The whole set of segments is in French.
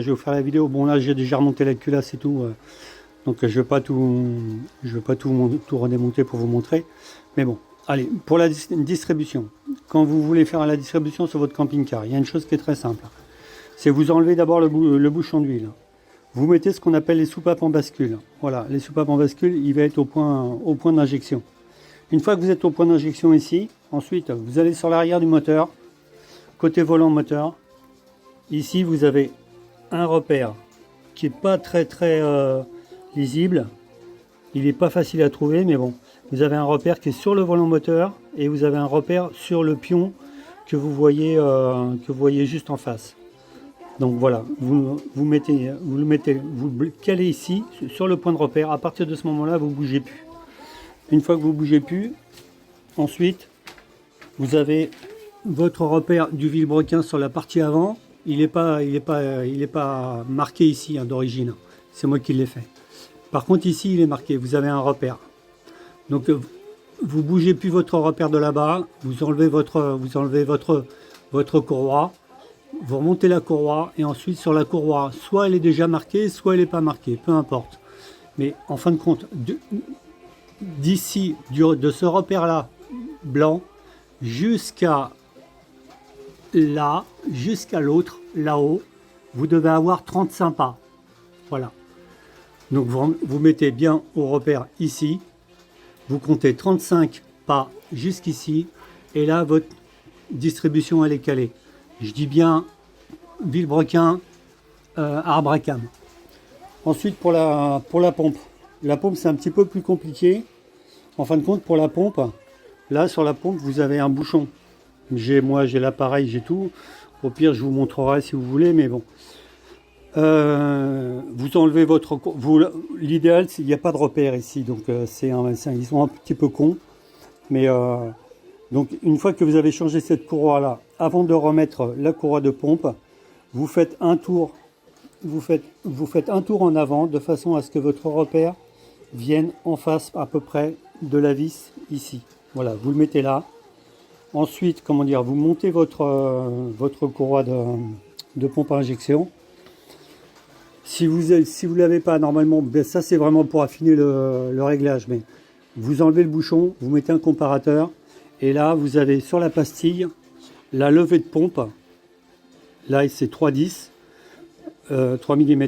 je vais vous faire la vidéo. Bon là j'ai déjà remonté la culasse et tout, donc je vais pas tout redémonter pour vous montrer. Mais bon, allez, pour la distribution, quand vous voulez faire la distribution sur votre camping-car, il y a une chose qui est très simple. C'est vous enlevez d'abord le bouchon d'huile. Vous mettez ce qu'on appelle les soupapes en bascule. Voilà, les soupapes en bascule, il va être au point d'injection. Une fois que vous êtes au point d'injection ici, ensuite vous allez sur l'arrière du moteur, côté volant moteur. Ici vous avez un repère qui est pas très lisible. Il n'est pas facile à trouver, mais bon, vous avez un repère qui est sur le volant moteur et vous avez un repère sur le pion que vous voyez juste en face. Donc voilà, vous le calez ici sur le point de repère. À partir de ce moment-là, vous ne bougez plus. Une fois que vous ne bougez plus, ensuite, vous avez votre repère du vilebrequin sur la partie avant. Il n'est pas marqué ici hein, d'origine. C'est moi qui l'ai fait. Par contre, ici, il est marqué. Vous avez un repère. Donc, vous bougez plus votre repère de là-bas. Vous enlevez votre courroie. Vous remontez la courroie et ensuite sur la courroie, soit elle est déjà marquée, soit elle n'est pas marquée, peu importe. Mais en fin de compte, d'ici, de ce repère-là, blanc, jusqu'à là, jusqu'à l'autre, là-haut, vous devez avoir 35 pas. Voilà. Donc vous mettez bien au repère ici, vous comptez 35 pas jusqu'ici, et là, votre distribution, elle est calée. Je dis bien vilebrequin, arbre à cames. Ensuite pour la pompe. La pompe c'est un petit peu plus compliqué. En fin de compte pour la pompe, là sur la pompe vous avez un bouchon. Moi j'ai l'appareil, j'ai tout. Au pire je vous montrerai si vous voulez, mais bon. Vous enlevez votre... L'idéal il n'y a pas de repère ici, donc ils sont un petit peu cons. Mais donc une fois que vous avez changé cette courroie là, avant de remettre la courroie de pompe, vous faites un tour, en avant de façon à ce que votre repère vienne en face à peu près de la vis ici. Voilà, vous le mettez là. Ensuite, comment dire, vous montez votre courroie de pompe à injection. Si vous l'avez pas normalement, ben ça c'est vraiment pour affiner le réglage. Mais vous enlevez le bouchon, vous mettez un comparateur. Et là, vous avez sur la pastille la levée de pompe. Là, c'est 3,10 3 mm,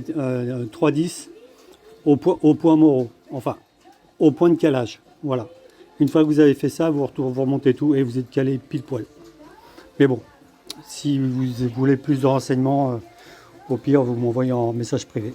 3,10 au point Moreau. Enfin, au point de calage. Voilà. Une fois que vous avez fait ça, vous remontez tout et vous êtes calé pile poil. Mais bon, si vous voulez plus de renseignements, au pire, vous m'envoyez en message privé.